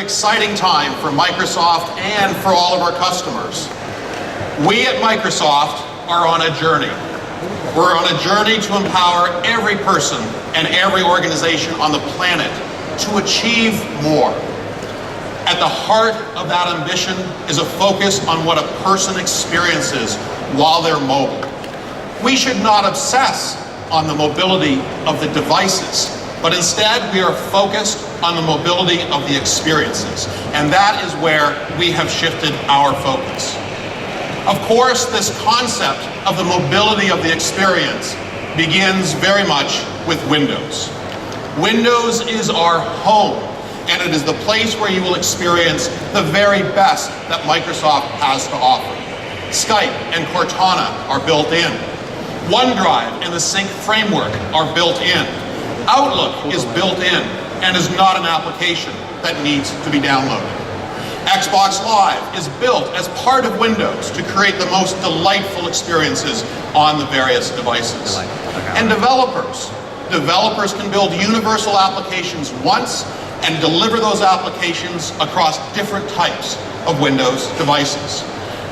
exciting time for Microsoft and for all of our customers. We at Microsoft are on a journey. We're on a journey to empower every person and every organization on the planet to achieve more. At the heart of that ambition is a focus on what a person experiences while they're mobile. We should not obsess on the mobility of the devices, but instead we are focused on the mobility of the experiences. And that is where we have shifted our focus. Of course, this concept of the mobility of the experience begins very much with Windows. Windows is our home, and it is the place where you will experience the very best that Microsoft has to offer. Skype and Cortana are built in. OneDrive and the Sync framework are built in. Outlook is built in and is not an application that needs to be downloaded. Xbox Live is built as part of Windows to create the most delightful experiences on the various devices. And developers can build universal applications once and deliver those applications across different types of Windows devices.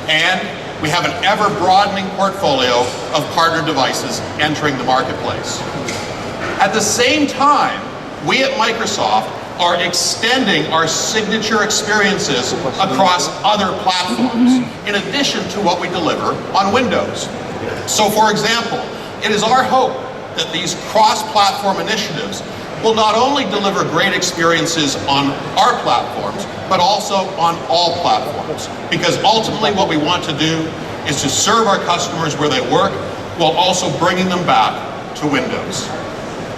And we have an ever-broadening portfolio of partner devices entering the marketplace. At the same time, we at Microsoft are extending our signature experiences across other platforms, in addition to what we deliver on Windows. So for example, it is our hope that these cross-platform initiatives will not only deliver great experiences on our platforms, but also on all platforms. Because ultimately what we want to do is to serve our customers where they work, while also bringing them back to Windows.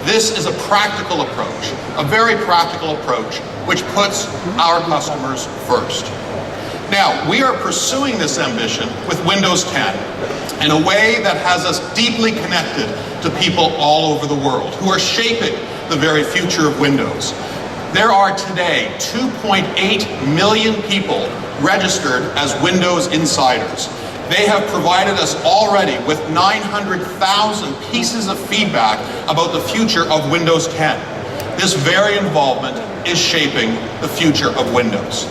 This is a practical approach, a very practical approach, which puts our customers first. Now, we are pursuing this ambition with Windows 10 in a way that has us deeply connected to people all over the world who are shaping the very future of Windows. There are today 2.8 million people registered as Windows insiders. They have provided us already with 900,000 pieces of feedback about the future of Windows 10. This very involvement is shaping the future of Windows.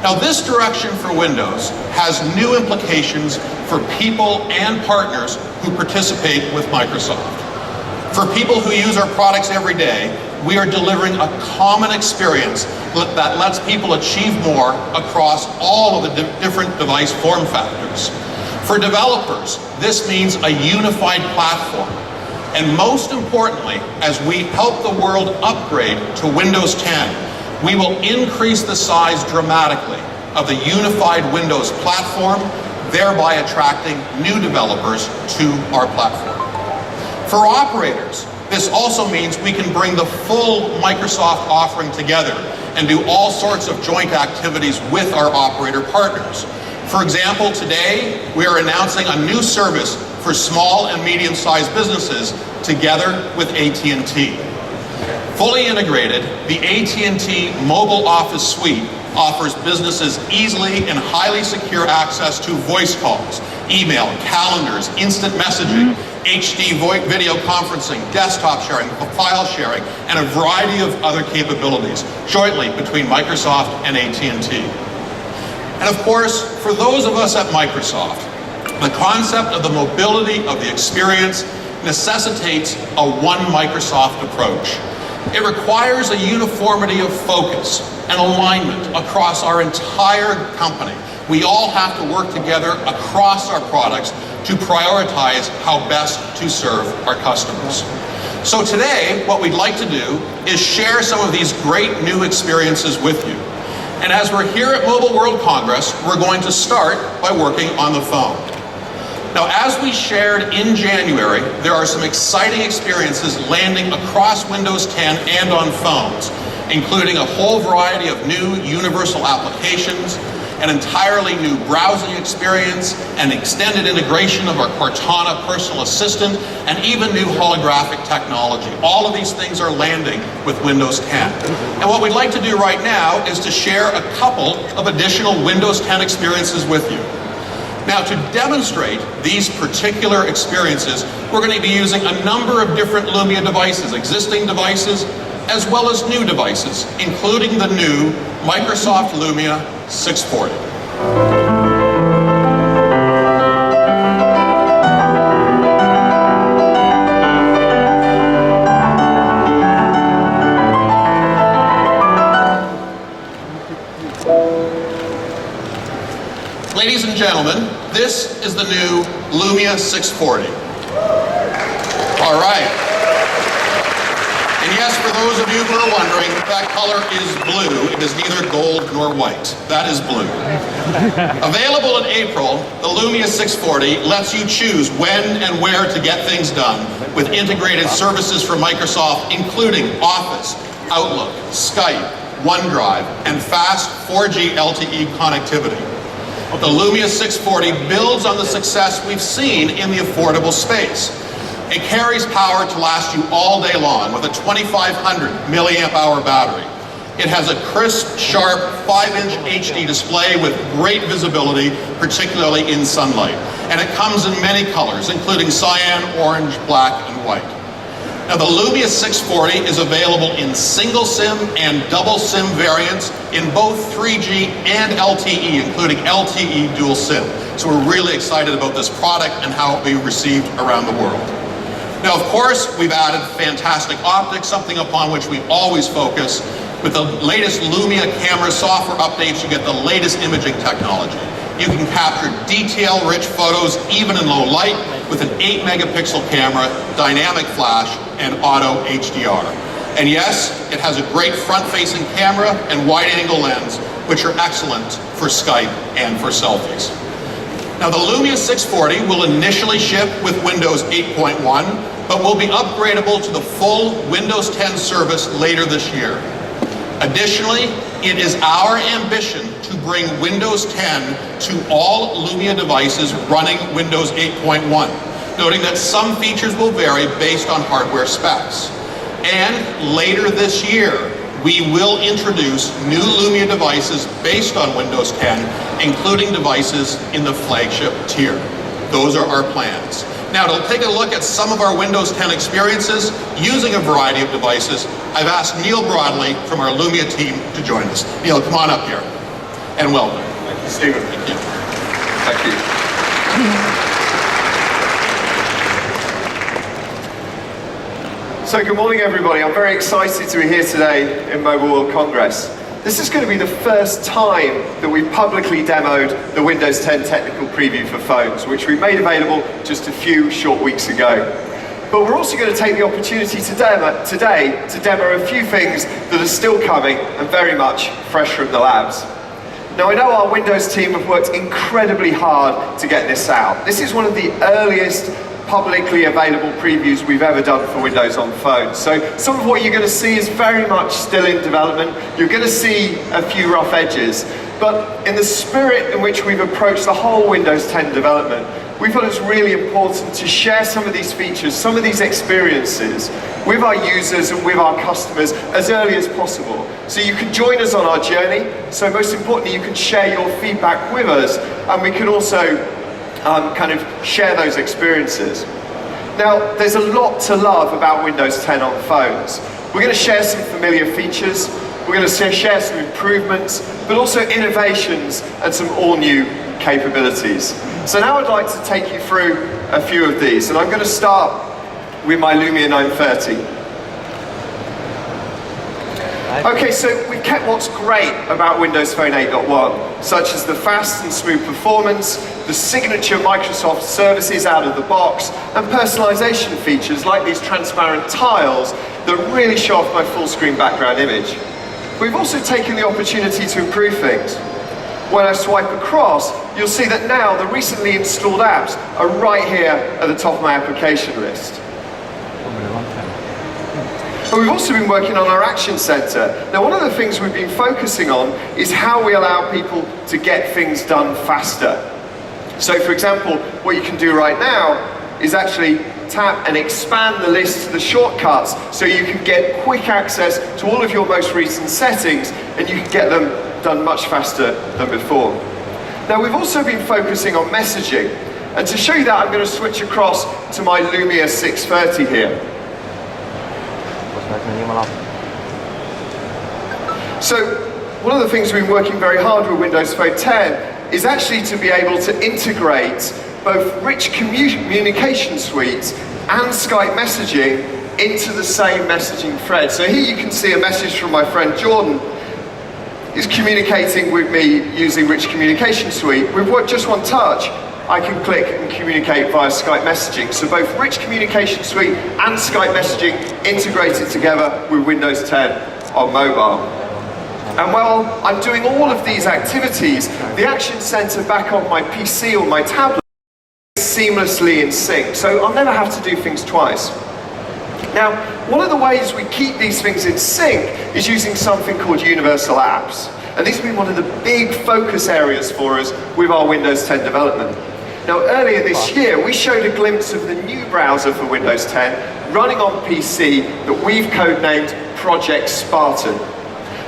Now, this direction for Windows has new implications for people and partners who participate with Microsoft. For people who use our products every day, we are delivering a common experience that lets people achieve more across all of the different device form factors. For developers, this means a unified platform. And most importantly, as we help the world upgrade to Windows 10, we will increase the size dramatically of the unified Windows platform, thereby attracting new developers to our platform. For operators, this also means we can bring the full Microsoft offering together and do all sorts of joint activities with our operator partners. For example, today we are announcing a new service for small and medium-sized businesses together with AT&T. Fully integrated, the AT&T Mobile Office Suite offers businesses easily and highly secure access to voice calls, email, calendars, instant messaging, HD video conferencing, desktop sharing, file sharing, and a variety of other capabilities jointly between Microsoft and AT&T. And of course, for those of us at Microsoft, the concept of the mobility of the experience necessitates a one Microsoft approach. It requires a uniformity of focus and alignment across our entire company. We all have to work together across our products to prioritize how best to serve our customers. So today, what we'd like to do is share some of these great new experiences with you. And as we're here at Mobile World Congress, we're going to start by working on the phone. Now, as we shared in January, there are some exciting experiences landing across Windows 10 and on phones, including a whole variety of new universal applications, an entirely new browsing experience, an extended integration of our Cortana personal assistant, and even new holographic technology. All of these things are landing with Windows 10. And what we'd like to do right now is to share a couple of additional Windows 10 experiences with you. Now, to demonstrate these particular experiences, we're going to be using a number of different Lumia devices, existing devices, as well as new devices, including the new Microsoft Lumia 640. Ladies and gentlemen, this is the new Lumia 640. All right. And yes, for those of you who are wondering, that color is blue. It is neither gold nor white. That is blue. Available in April, the Lumia 640 lets you choose when and where to get things done with integrated services from Microsoft, including Office, Outlook, Skype, OneDrive, and fast 4G LTE connectivity. The Lumia 640 builds on the success we've seen in the affordable space. It carries power to last you all day long with a 2500 milliamp hour battery. It has a crisp, sharp 5-inch HD display with great visibility, particularly in sunlight. And it comes in many colors, including cyan, orange, black, and white. Now, the Lumia 640 is available in single SIM and double SIM variants in both 3G and LTE, including LTE dual SIM. So we're really excited about this product and how it will be received around the world. Now, of course, we've added fantastic optics, something upon which we always focus. With the latest Lumia camera software updates, you get the latest imaging technology. You can capture detail-rich photos even in low light with an 8-megapixel camera, dynamic flash, and auto HDR. And yes, it has a great front-facing camera and wide-angle lens, which are excellent for Skype and for selfies. Now, the Lumia 640 will initially ship with Windows 8.1, but will be upgradable to the full Windows 10 service later this year. Additionally, it is our ambition to bring Windows 10 to all Lumia devices running Windows 8.1, noting that some features will vary based on hardware specs. And later this year, we will introduce new Lumia devices based on Windows 10, including devices in the flagship tier. Those are our plans. Now, to take a look at some of our Windows 10 experiences using a variety of devices, I've asked Neil Broadley from our Lumia team to join us. Neil, come on up here, and welcome. Thank you, Stephen. Thank you. Thank you. So good morning, everybody. I'm very excited to be here today in Mobile World Congress. This is going to be the first time that we've publicly demoed the Windows 10 technical preview for phones, which we made available just a few short weeks ago. But we're also going to take the opportunity today to demo a few things that are still coming and very much fresh from the labs. Now, I know our Windows team have worked incredibly hard to get this out. This is one of the earliest publicly available previews we've ever done for Windows on phones. So some of what you're going to see is very much still in development. You're going to see a few rough edges, but in the spirit in which we've approached the whole Windows 10 development, we thought it's really important to share some of these features, some of these experiences with our users and with our customers as early as possible. So you can join us on our journey. So most importantly, you can share your feedback with us, and we can also kind of share those experiences. Now, there's a lot to love about Windows 10 on phones. We're going to share some familiar features, we're going to share some improvements, but also innovations and some all-new capabilities. So now I'd like to take you through a few of these, and I'm going to start with my Lumia 930. Okay, so we've kept what's great about Windows Phone 8.1, such as the fast and smooth performance, the signature Microsoft services out of the box, and personalization features like these transparent tiles that really show off my full screen background image. We've also taken the opportunity to improve things. When I swipe across, you'll see that now the recently installed apps are right here at the top of my application list. But we've also been working on our Action Center. Now, one of the things we've been focusing on is how we allow people to get things done faster. So, for example, what you can do right now is actually tap and expand the list to the shortcuts so you can get quick access to all of your most recent settings, and you can get them done much faster than before. Now, we've also been focusing on messaging. And to show you that, I'm going to switch across to my Lumia 630 here. So one of the things we've been working very hard with Windows Phone 10 is actually to be able to integrate both rich communication suites and Skype messaging into the same messaging thread. So here you can see a message from my friend Jordan. He's communicating with me using Rich Communication Suite. With just one touch, I can click and communicate via Skype messaging. So both Rich Communication Suite and Skype messaging integrated together with Windows 10 on mobile. And while I'm doing all of these activities, the Action Center back on my PC or my tablet is seamlessly in sync. So I'll never have to do things twice. Now, one of the ways we keep these things in sync is using something called universal apps. And these have been one of the big focus areas for us with our Windows 10 development. Now, earlier this year, we showed a glimpse of the new browser for Windows 10 running on PC that we've codenamed Project Spartan.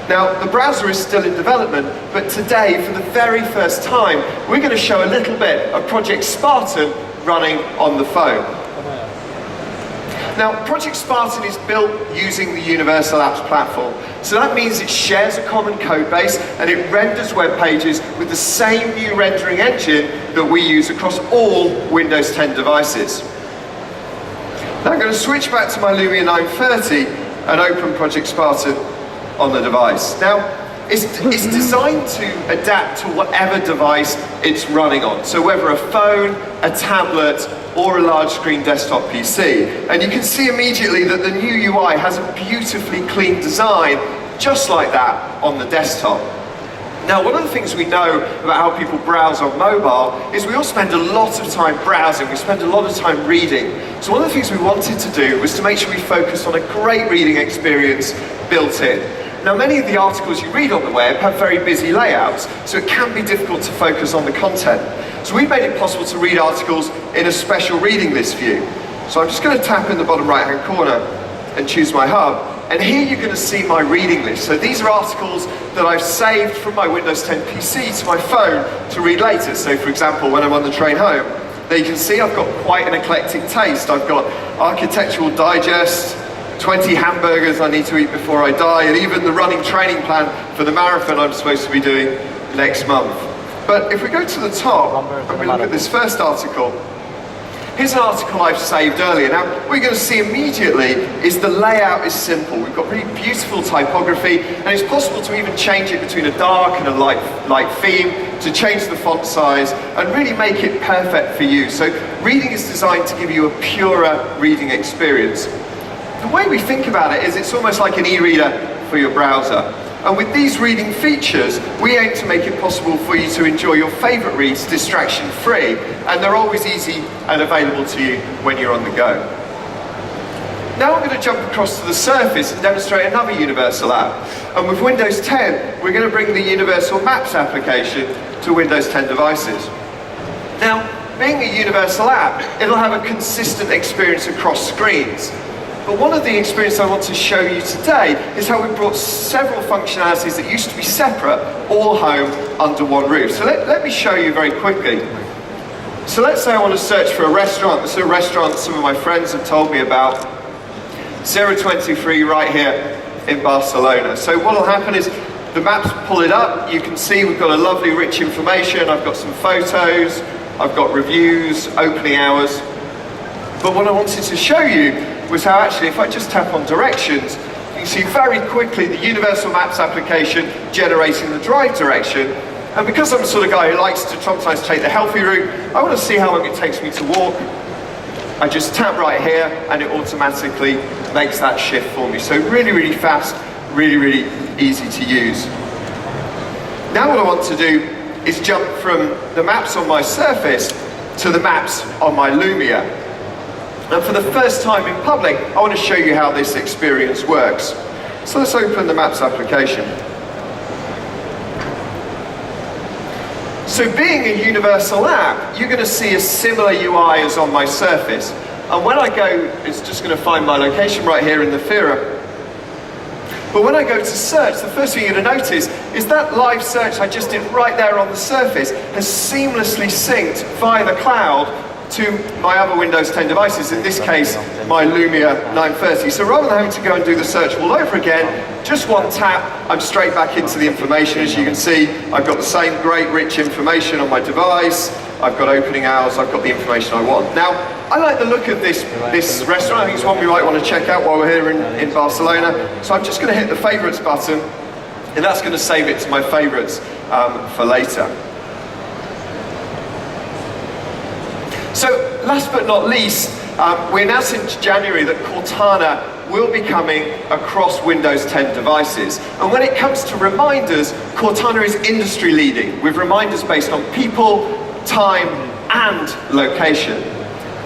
Now, the browser is still in development, but today, for the very first time, we're going to show a little bit of Project Spartan running on the phone. Now, Project Spartan is built using the Universal Apps platform. So that means it shares a common code base and it renders web pages with the same new rendering engine that we use across all Windows 10 devices. Now I'm going to switch back to my Lumia 930 and open Project Spartan on the device. Now, it's designed to adapt to whatever device it's running on. So whether a phone, a tablet, or a large screen desktop PC. And you can see immediately that the new UI has a beautifully clean design, just like that on the desktop. Now, one of the things we know about how people browse on mobile is we all spend a lot of time browsing, we spend a lot of time reading. So one of the things we wanted to do was to make sure we focused on a great reading experience built in. Now, many of the articles you read on the web have very busy layouts, so it can be difficult to focus on the content. So we've made it possible to read articles in a special reading list view. So I'm just going to tap in the bottom right-hand corner and choose my hub. And here you're going to see my reading list. So these are articles that I've saved from my Windows 10 PC to my phone to read later. So for example, when I'm on the train home, there you can see I've got quite an eclectic taste. I've got Architectural Digest, 20 hamburgers I need to eat before I die, and even the running training plan for the marathon I'm supposed to be doing next month. But if we go to the top and we look at this first article, here's an article I've saved earlier. Now, what you're going to see immediately is the layout is simple. We've got really beautiful typography, and it's possible to even change it between a dark and a light theme, to change the font size, and really make it perfect for you. So reading is designed to give you a purer reading experience. The way we think about it is it's almost like an e-reader for your browser. And with these reading features, we aim to make it possible for you to enjoy your favorite reads distraction-free, and they're always easy and available to you when you're on the go. Now I'm going to jump across to the Surface and demonstrate another universal app. And with Windows 10, we're going to bring the Universal Maps application to Windows 10 devices. Now, being a universal app, it'll have a consistent experience across screens. But one of the experiences I want to show you today is how we brought several functionalities that used to be separate, all home under one roof. So let me show you very quickly. So let's say I want to search for a restaurant. This is a restaurant some of my friends have told me about. 023 right here in Barcelona. So what will happen is the maps pull it up. You can see we've got a lovely rich information. I've got some photos. I've got reviews, opening hours. But what I wanted to show you was how actually, if I just tap on directions, you can see very quickly the Universal Maps application generating the drive direction. And because I'm the sort of guy who likes to sometimes take the healthy route, I want to see how long it takes me to walk. I just tap right here and it automatically makes that shift for me. So really, really fast, really, really easy to use. Now what I want to do is jump from the maps on my Surface to the maps on my Lumia. And for the first time in public, I want to show you how this experience works. So let's open the Maps application. So being a universal app, you're going to see a similar UI as on my Surface. And when I go, it's just going to find my location right here in the Fira. But when I go to search, the first thing you're going to notice is that live search I just did right there on the Surface has seamlessly synced via the cloud to my other Windows 10 devices, in this case, my Lumia 930. So rather than having to go and do the search all over again, just one tap, I'm straight back into the information. As you can see, I've got the same great rich information on my device, I've got opening hours, I've got the information I want. Now, I like the look of this restaurant. I think it's one we might want to check out while we're here in Barcelona. So I'm just going to hit the favorites button, and that's going to save it to my favorites for later. So last but not least, we announced in January that Cortana will be coming across Windows 10 devices. And when it comes to reminders, Cortana is industry leading, with reminders based on people, time, and location.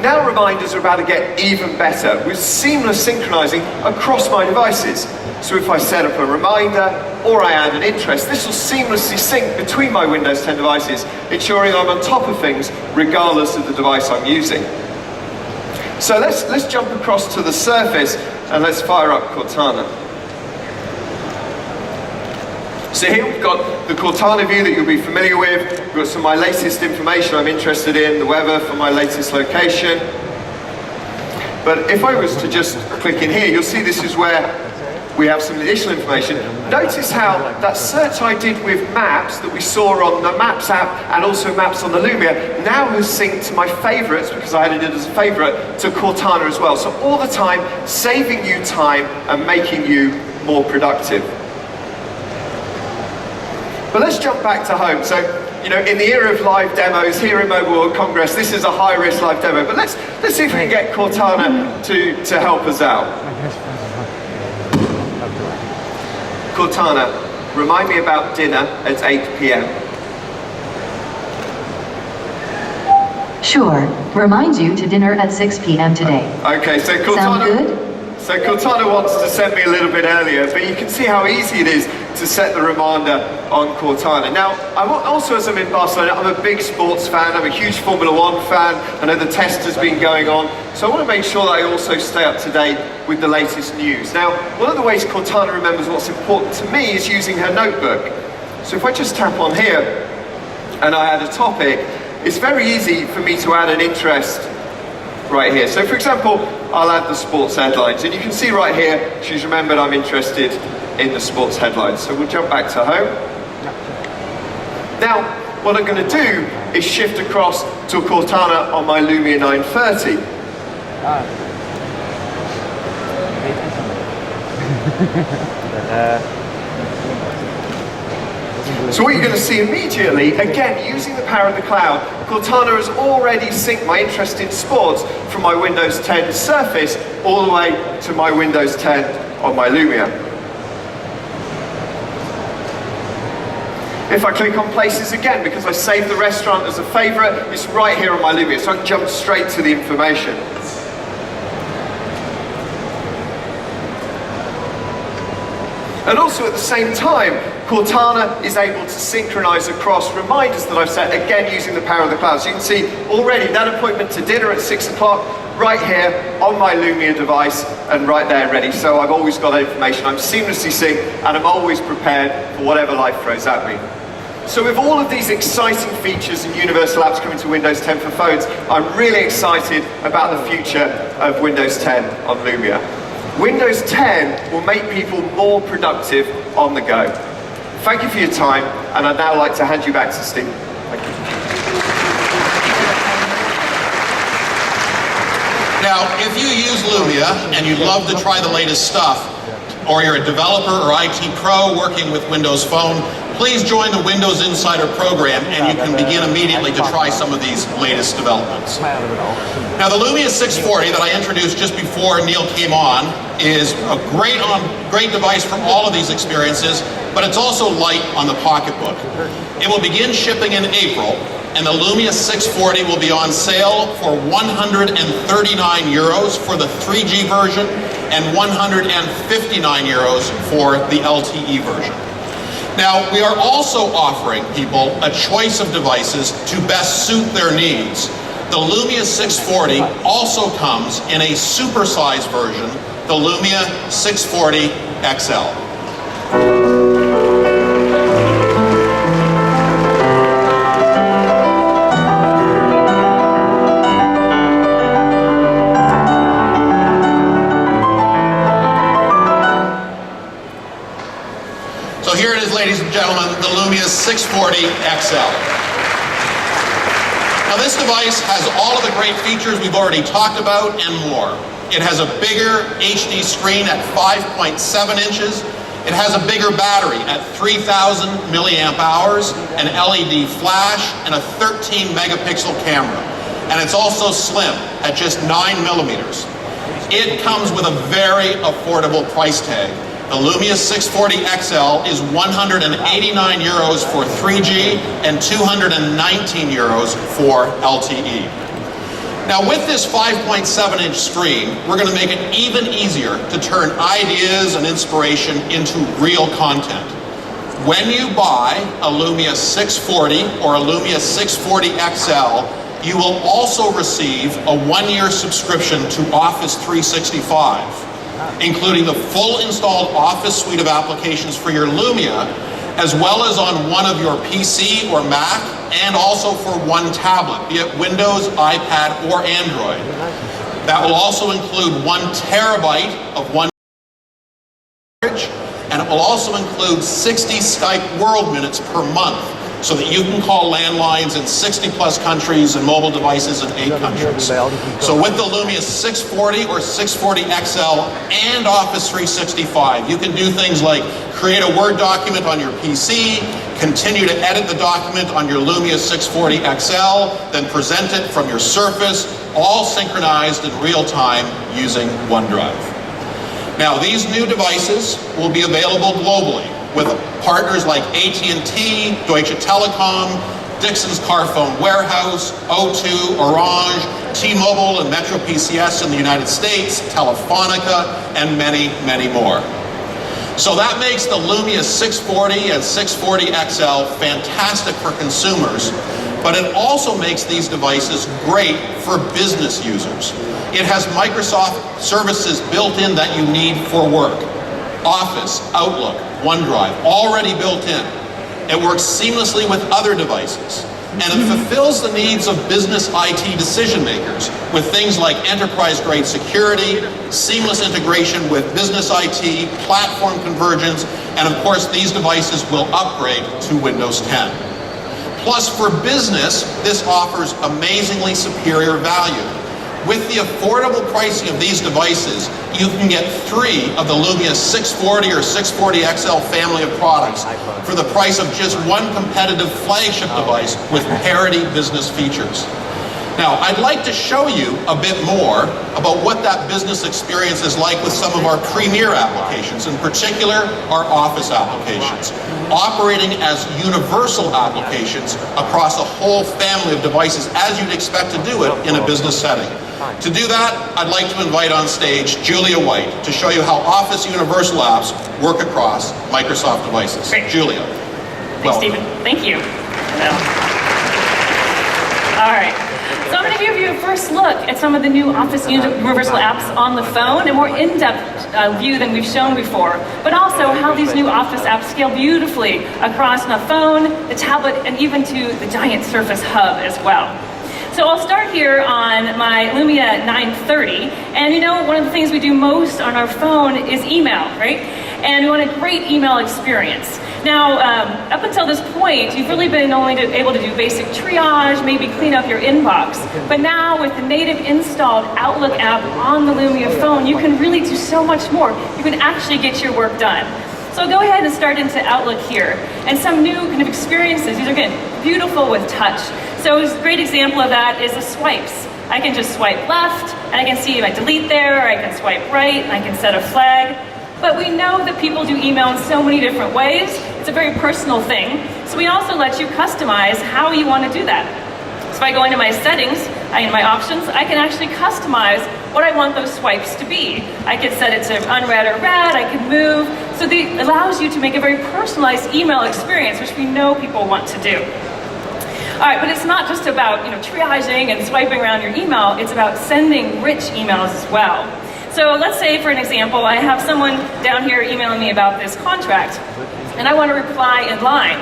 Now reminders are about to get even better with seamless synchronizing across my devices. So if I set up a reminder or I add an interest, this will seamlessly sync between my Windows 10 devices, ensuring I'm on top of things regardless of the device I'm using. So let's jump across to the Surface and let's fire up Cortana. So here we've got the Cortana view that you'll be familiar with. We've got some of my latest information I'm interested in, the weather for my latest location. But if I was to just click in here, you'll see this is where we have some additional information. Notice how that search I did with Maps that we saw on the Maps app and also Maps on the Lumia now has synced to my favorites, because I added it as a favorite, to Cortana as well. So all the time, saving you time and making you more productive. But let's jump back to home. So, you know, in the era of live demos here in Mobile World Congress, this is a high-risk live demo. But let's see if we can get Cortana to help us out. Cortana, remind me about dinner at 8 p.m. Sure. Remind you to dinner at 6 p.m. today. Okay, so Cortana. Sound good? So Cortana wants to send me a little bit earlier, but you can see how easy it is to set the reminder on Cortana. Now, I'm also, as I'm in Barcelona, I'm a big sports fan. I'm a huge Formula One fan. I know the test has been going on. So I want to make sure that I also stay up to date with the latest news. Now, one of the ways Cortana remembers what's important to me is using her notebook. So if I just tap on here and I add a topic, it's very easy for me to add an interest right here. So for example, I'll add the sports headlines, and you can see right here, she's remembered I'm interested in the sports headlines. So we'll jump back to home. Now, what I'm going to do is shift across to Cortana on my Lumia 930. So what you're going to see immediately, again, using the power of the cloud, Cortana has already synced my interest in sports from my Windows 10 Surface all the way to my Windows 10 on my Lumia. If I click on places again, because I saved the restaurant as a favorite, it's right here on my Lumia, so I can jump straight to the information. And also at the same time, Cortana is able to synchronize across reminders that I've set, again using the power of the cloud. So you can see already that appointment to dinner at 6 o'clock, right here on my Lumia device, and right there ready. So I've always got that information, I'm seamlessly synced, and I'm always prepared for whatever life throws at me. So with all of these exciting features and universal apps coming to Windows 10 for phones, I'm really excited about the future of Windows 10 on Lumia. Windows 10 will make people more productive on the go. Thank you for your time, and I'd now like to hand you back to Steve. Thank you. Now, if you use Lumia and you love to try the latest stuff, or you're a developer or IT pro working with Windows Phone, please join the Windows Insider program and you can begin immediately to try some of these latest developments. Now, the Lumia 640 that I introduced just before Neil came on is a great device for all of these experiences, but it's also light on the pocketbook. It will begin shipping in April, and the Lumia 640 will be on sale for 139 euros for the 3G version and 159 euros for the LTE version. Now, we are also offering people a choice of devices to best suit their needs. The Lumia 640 also comes in a supersized version, the Lumia 640 XL. here it is, ladies and gentlemen, the Lumia 640 XL. Now this device has all of the great features we've already talked about and more. It has a bigger HD screen at 5.7 inches. It has a bigger battery at 3,000 milliamp hours, an LED flash, and a 13 megapixel camera. And it's also slim at just 9 millimeters. It comes with a very affordable price tag. The Lumia 640 XL is 189 euros for 3G and 219 euros for LTE. Now with this 5.7-inch screen, we're going to make it even easier to turn ideas and inspiration into real content. When you buy a Lumia 640 or a Lumia 640 XL, you will also receive a 1-year subscription to Office 365, including the full installed Office suite of applications for your Lumia, as well as on one of your PC or Mac, and also for one tablet, be it Windows, iPad, or Android. That will also include 1 terabyte of one storage, and it will also include 60 Skype World Minutes per month, so that you can call landlines in 60 plus countries and mobile devices in 8 countries. So with the Lumia 640 or 640 XL and Office 365, you can do things like create a Word document on your PC, continue to edit the document on your Lumia 640 XL, then present it from your Surface, all synchronized in real time using OneDrive. Now these new devices will be available globally with partners like AT&T, Deutsche Telekom, Dixon's Carphone Warehouse, O2, Orange, T-Mobile and Metro PCS in the United States, Telefonica, and many, many more. So that makes the Lumia 640 and 640 XL fantastic for consumers, but it also makes these devices great for business users. It has Microsoft services built in that you need for work. Office, Outlook, OneDrive, already built in. It works seamlessly with other devices, and it fulfills the needs of business IT decision makers with things like enterprise-grade security, seamless integration with business IT, platform convergence, and of course these devices will upgrade to Windows 10. Plus for business, this offers amazingly superior value. With the affordable pricing of these devices, you can get 3 of the Lumia 640 or 640 XL family of products for the price of just one competitive flagship device with parity business features. Now, I'd like to show you a bit more about what that business experience is like with some of our premier applications, in particular our Office applications, operating as universal applications across a whole family of devices as you'd expect to do it in a business setting. To do that, I'd like to invite on stage Julia White to show you how Office Universal apps work across Microsoft devices. Great. Julia. Thanks, Stephen. Thank you. All right. So I'm going to give you a first look at some of the new Office Universal apps on the phone, a more in-depth view than we've shown before, but also how these new Office apps scale beautifully across the phone, the tablet, and even to the giant Surface Hub as well. So I'll start here on my Lumia 930, and you know, one of the things we do most on our phone is email, right? And we want a great email experience. Now, up until this point, you've really been only able to do basic triage, maybe clean up your inbox. But now, with the native installed Outlook app on the Lumia phone, you can really do so much more. You can actually get your work done. So go ahead and start into Outlook here. And some new kind of experiences. These are, again, beautiful with touch. So a great example of that is the swipes. I can just swipe left, and I can see my delete there, or I can swipe right, and I can set a flag. But we know that people do email in so many different ways. It's a very personal thing. So we also let you customize how you want to do that. So if I go into my settings, in my options, I can actually customize what I want those swipes to be. I can set it to unread or read, I can move. So it allows you to make a very personalized email experience, which we know people want to do. All right, but it's not just about triaging and swiping around your email, it's about sending rich emails as well. So let's say, for an example, I have someone down here emailing me about this contract, and I want to reply in line.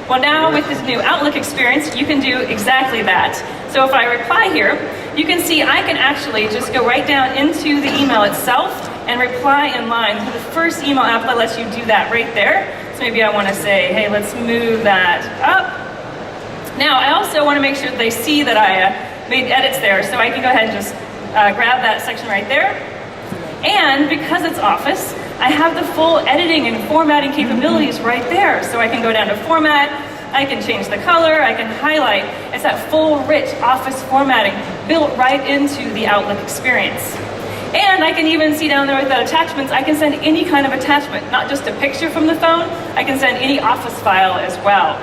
Well, now with this new Outlook experience, you can do exactly that. So if I reply here, you can see I can actually just go right down into the email itself and reply in line. So the first email app that lets you do that right there. So maybe I want to say, hey, let's move that up. Now, I also want to make sure that they see that I made edits there, so I can go ahead and just grab that section right there. And because it's Office, I have the full editing and formatting capabilities right there. So I can go down to Format, I can change the color, I can highlight. It's that full, rich Office formatting built right into the Outlook experience. And I can even see down there with the attachments, I can send any kind of attachment, not just a picture from the phone, I can send any Office file as well.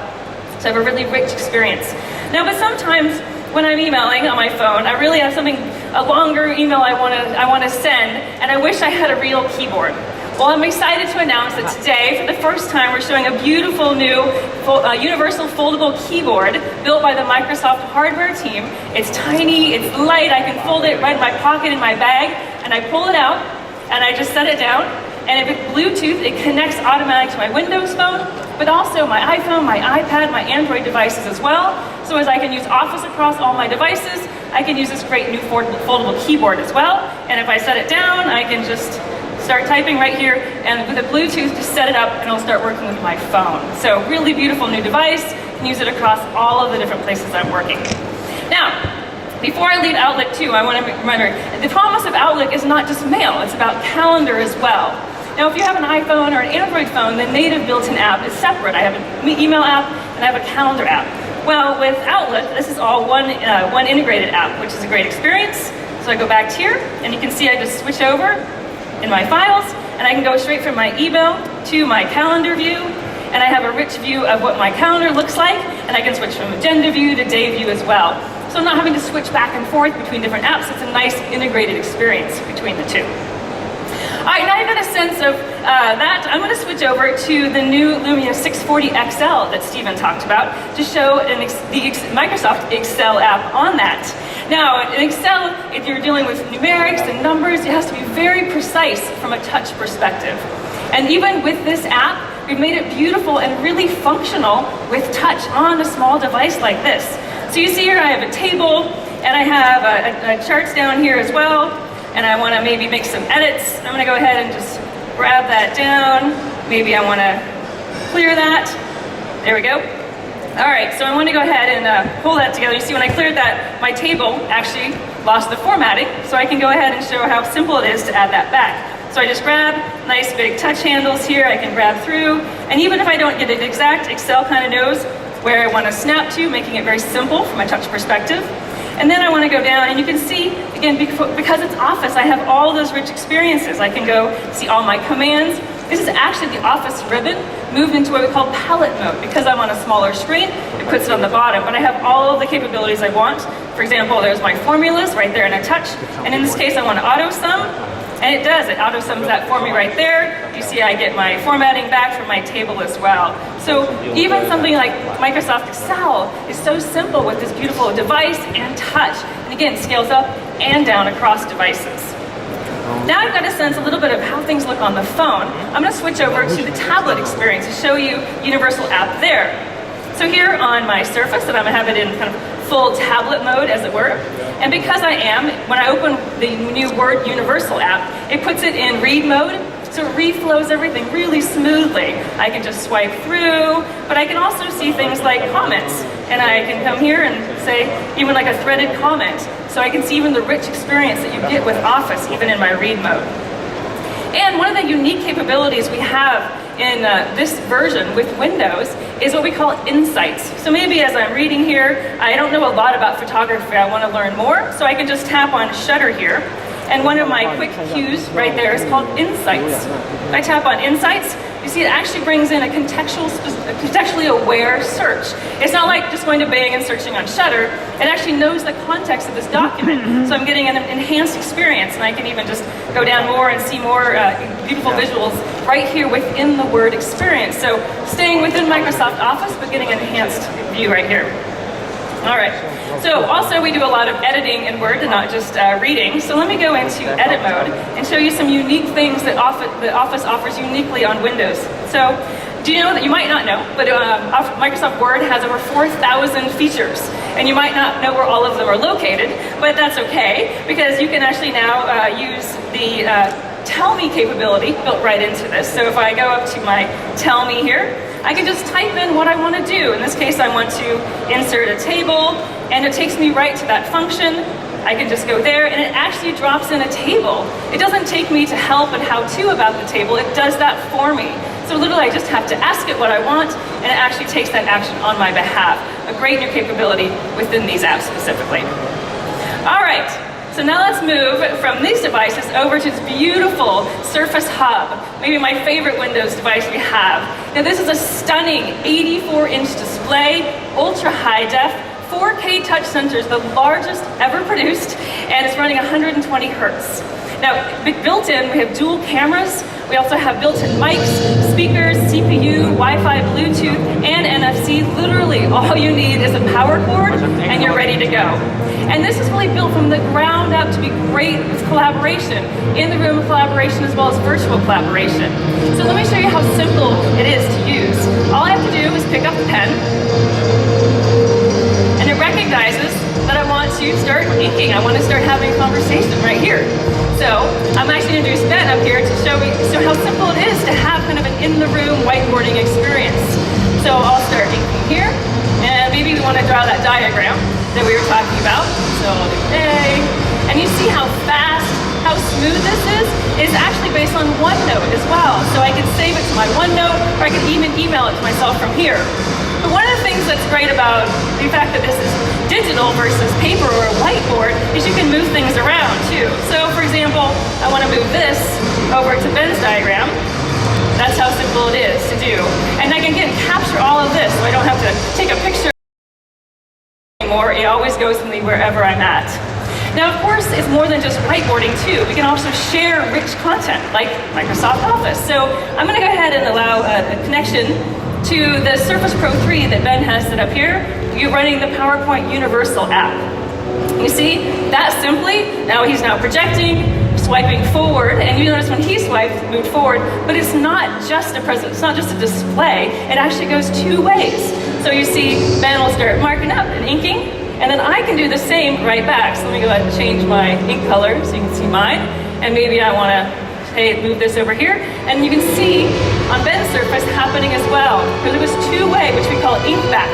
So I have a really rich experience. Now, but sometimes when I'm emailing on my phone, I really have a longer email I want to send, and I wish I had a real keyboard. Well, I'm excited to announce that today, for the first time, we're showing a beautiful new universal foldable keyboard built by the Microsoft hardware team. It's tiny, it's light, I can fold it right in my pocket in my bag, and I pull it out, and I just set it down, and if it's Bluetooth, it connects automatically to my Windows phone, but also my iPhone, my iPad, my Android devices as well. So as I can use Office across all my devices, I can use this great new foldable keyboard as well. And if I set it down, I can just start typing right here, and with a Bluetooth, just set it up, and it'll start working with my phone. So really beautiful new device. Can use it across all of the different places I'm working. Now, before I leave Outlook 2, I want to remember, the promise of Outlook is not just mail, it's about calendar as well. Now, if you have an iPhone or an Android phone, the native built-in app is separate. I have an email app and I have a calendar app. Well, with Outlook, this is all one integrated app, which is a great experience. So I go back here, and you can see I just switch over in my files, and I can go straight from my email to my calendar view, and I have a rich view of what my calendar looks like, and I can switch from agenda view to day view as well. So I'm not having to switch back and forth between different apps. It's a nice integrated experience between the two. All right, now I've got a sense of that. I'm going to switch over to the new Lumia 640 XL that Stephen talked about to show the Microsoft Excel app on that. Now, in Excel, if you're dealing with numerics and numbers, it has to be very precise from a touch perspective. And even with this app, we've made it beautiful and really functional with touch on a small device like this. So you see here I have a table, and I have charts down here as well. And I want to maybe make some edits. I'm going to go ahead and just grab that down. Maybe I want to clear that. There we go. All right, so I want to go ahead and pull that together. You see, when I cleared that, my table actually lost the formatting. So I can go ahead and show how simple it is to add that back. So I just grab nice big touch handles here. I can grab through. And even if I don't get it exact, Excel kind of knows where I want to snap to, making it very simple from a touch perspective. And then I want to go down, and you can see, again, because it's Office, I have all those rich experiences. I can go see all my commands. This is actually the Office ribbon moved into what we call palette mode. Because I'm on a smaller screen, it puts it on the bottom, but I have all of the capabilities I want. For example, there's my formulas right there in a touch, and in this case, I want to auto sum, and it does. It auto sums that for me right there. You see I get my formatting back from my table as well. So even something like Microsoft Excel is so simple with this beautiful device and touch. And again, scales up and down across devices. Now I've got a sense a little bit of how things look on the phone. I'm going to switch over to the tablet experience to show you Universal App there. So here on my Surface, and I'm going to have it in kind of full tablet mode, as it were. And because I am, when I open the new Word Universal app, it puts it in read mode, so it reflows everything really smoothly. I can just swipe through, but I can also see things like comments. And I can come here and say, even like a threaded comment. So I can see even the rich experience that you get with Office, even in my read mode. And one of the unique capabilities we have in this version with Windows is what we call insights. So maybe as I'm reading here, I don't know a lot about photography, I want to learn more, so I can just tap on Shutter here. And one of my quick cues right there is called Insights. If I tap on Insights, you see it actually brings in a contextually aware search. It's not like just going to Bing and searching on Shutter. It actually knows the context of this document. So I'm getting an enhanced experience, and I can even just go down more and see more beautiful visuals right here within the Word experience. So staying within Microsoft Office, but getting an enhanced view right here. All right, so also we do a lot of editing in Word and not just reading. So let me go into edit mode and show you some unique things that Office offers uniquely on Windows. So do you know that you might not know, but Microsoft Word has over 4,000 features. And you might not know where all of them are located, but that's okay, because you can actually now use the tell me capability built right into this. So if I go up to my tell me here, I can just type in what I want to do. In this case, I want to insert a table, and it takes me right to that function. I can just go there, and it actually drops in a table. It doesn't take me to help and how-to about the table. It does that for me. So literally, I just have to ask it what I want, and it actually takes that action on my behalf. A great new capability within these apps specifically. All right, so now let's move from these devices over to this beautiful Surface Hub, maybe my favorite Windows device we have. Now this is a stunning 84-inch display, ultra high def, 4K touch sensors, the largest ever produced, and it's running 120 hertz. Now, built in, we have dual cameras. We also have built-in mics, speakers, CPU, Wi-Fi, Bluetooth, and NFC. Literally, all you need is a power cord, and you're ready to go. And this is really built from the ground up to be great with collaboration, in-the-room collaboration as well as virtual collaboration. So let me show you how simple it is to use. All I have to do is pick up the pen, and it recognizes that I want to start inking. I want to start having a conversation right here. So I'm actually going to introduce Ben up here to show how simple it is to have kind of an in-the-room whiteboarding experience. So I'll start inking here, and maybe we want to draw that diagram that we were talking about. So I'll do A, and you see how fast, how smooth this is actually based on OneNote as well. So I can save it to my OneNote, or I can even email it to myself from here. But one of the things that's great about the fact that this is digital versus paper or a whiteboard is you can move things around too. So for example, I want to move this over to Ben's diagram. That's how simple it is to do. And I can again capture all of this so I don't have to take a picture anymore. It always goes with me wherever I'm at. Now, of course, it's more than just whiteboarding too. We can also share rich content like Microsoft Office. So I'm going to go ahead and allow a connection to the Surface Pro 3 that Ben has set up here. You're running the PowerPoint Universal app. You see, that simply, now he's now projecting, swiping forward, and you notice when he swiped, moved forward, but it's not just it's not just a display, it actually goes two ways. So you see, Ben will start marking up and inking, and then I can do the same right back. So let me go ahead and change my ink color so you can see mine, and maybe I want to move this over here, and you can see on Ben's surface happening as well, because it was two-way, which we call ink back.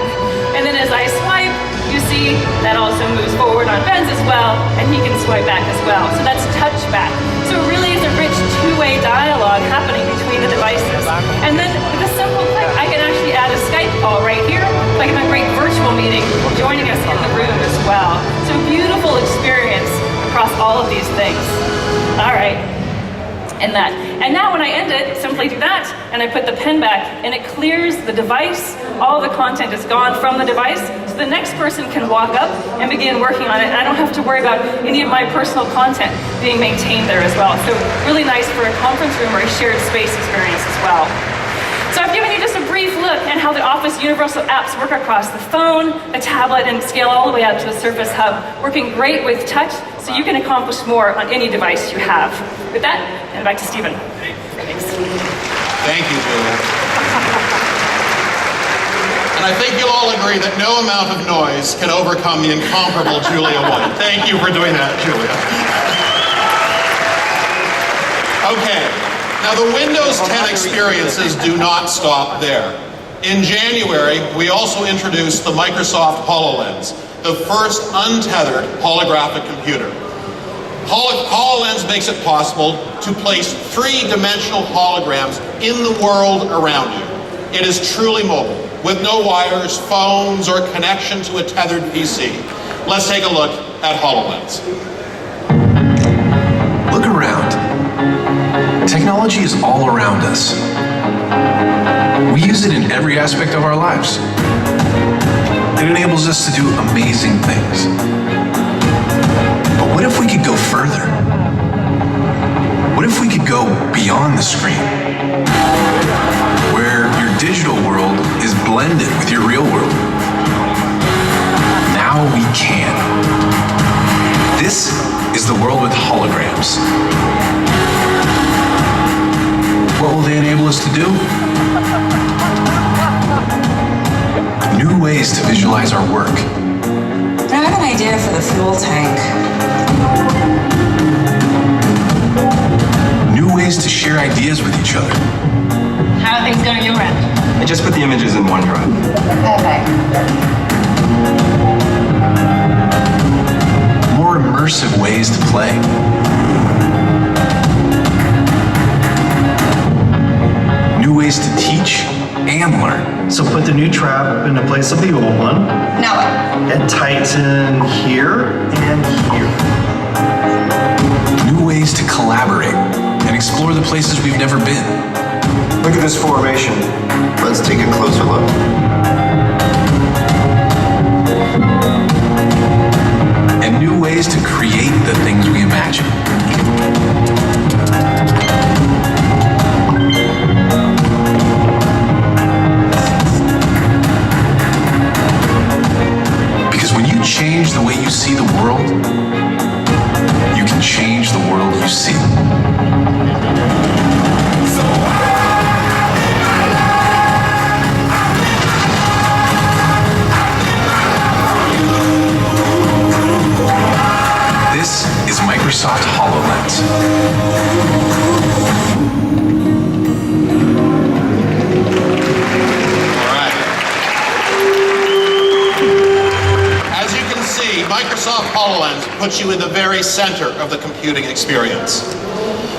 And then as I swipe, you see that also moves forward on Ben's as well, and he can swipe back as well. So that's touch back. So it really is a rich two-way dialogue happening between the devices. And then with a simple click, I can actually add a Skype call right here, so I can have a great virtual meeting joining us in the room as well. So beautiful experience across all of these things. All right. And now when I end it, simply do that, and I put the pen back, and it clears the device. All the content is gone from the device, so the next person can walk up and begin working on it, and I don't have to worry about any of my personal content being maintained there as well. So really nice for a conference room or a shared space experience as well. So I've given you just a brief look at how the Office Universal apps work across the phone, the tablet, and scale all the way out to the Surface Hub, working great with touch, so you can accomplish more on any device you have. With that, and back to Stephen. Thanks. Thank you, Julia. And I think you'll all agree that no amount of noise can overcome the incomparable Julia Wood. Thank you for doing that, Julia. Okay, now the Windows 10 experiences do not stop there. In January, we also introduced the Microsoft HoloLens, the first untethered holographic computer. HoloLens makes it possible to place three-dimensional holograms in the world around you. It is truly mobile, with no wires, phones, or connection to a tethered PC. Let's take a look at HoloLens. Look around. Technology is all around us. We use it in every aspect of our lives. It enables us to do amazing things. But what if we could go further? What if we could go beyond the screen? Where your digital world is blended with your real world. Now we can. This is the world with holograms. What will they enable us to do? New ways to visualize our work. I have an idea for the fuel tank. New share ideas with each other. How are things going on your end? I just put the images in OneDrive. Perfect. More immersive ways to play. New ways to teach and learn. So put the new trap in the place of the old one. Now what? And tighten here and here. New ways to collaborate and explore the places we've never been. Look at this formation. Let's take a closer look. And new ways to create the things we imagine. Because when you change the way you see the world, you can change the world you see. This is Microsoft HoloLens. All right. As you can see, Microsoft HoloLens puts you in the very center of the computing experience.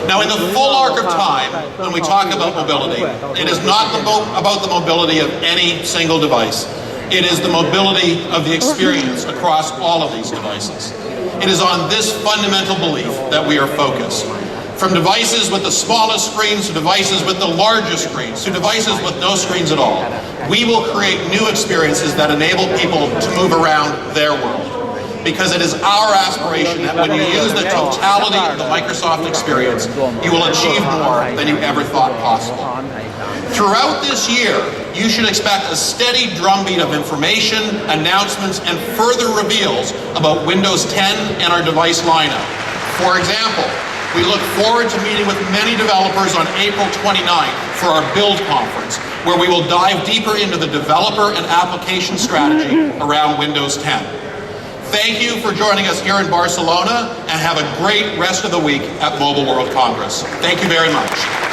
Now, in the full arc of time, when we talk about mobility, it is not about the mobility of any single device. It is the mobility of the experience across all of these devices. It is on this fundamental belief that we are focused. From devices with the smallest screens to devices with the largest screens to devices with no screens at all, we will create new experiences that enable people to move around their world. Because it is our aspiration that when you use the totality of the Microsoft experience, you will achieve more than you ever thought possible. Throughout this year, you should expect a steady drumbeat of information, announcements, and further reveals about Windows 10 and our device lineup. For example, we look forward to meeting with many developers on April 29th for our Build Conference, where we will dive deeper into the developer and application strategy around Windows 10. Thank you for joining us here in Barcelona, and have a great rest of the week at Mobile World Congress. Thank you very much.